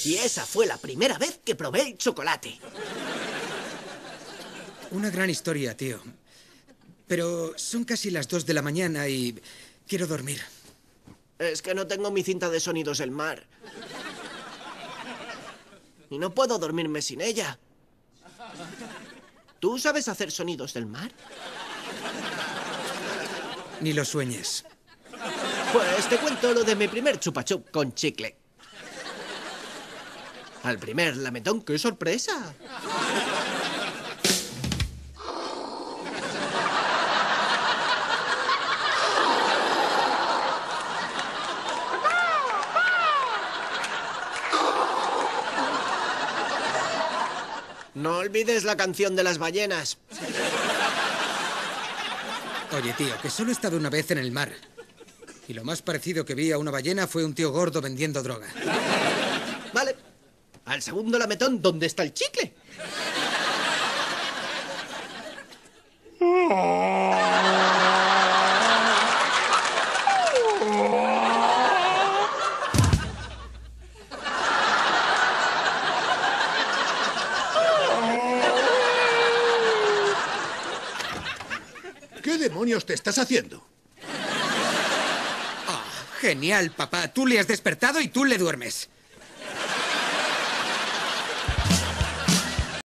Y esa fue la primera vez que probé el chocolate. Una gran historia, tío. Pero son casi las 2 de la mañana y quiero dormir. Es que no tengo mi cinta de sonidos del mar. Y no puedo dormirme sin ella. ¿Tú sabes hacer sonidos del mar? Ni lo sueñes. Pues te cuento lo de mi primer chupa chup con chicle. Al primer lametón, ¡qué sorpresa! No olvides la canción de las ballenas. Oye, tío, que solo he estado una vez en el mar. Y lo más parecido que vi a una ballena fue un tío gordo vendiendo droga. Vale. Al segundo lametón, ¿dónde está el chicle? ¿Qué demonios te estás haciendo? Genial, papá. Tú le has despertado y tú le duermes.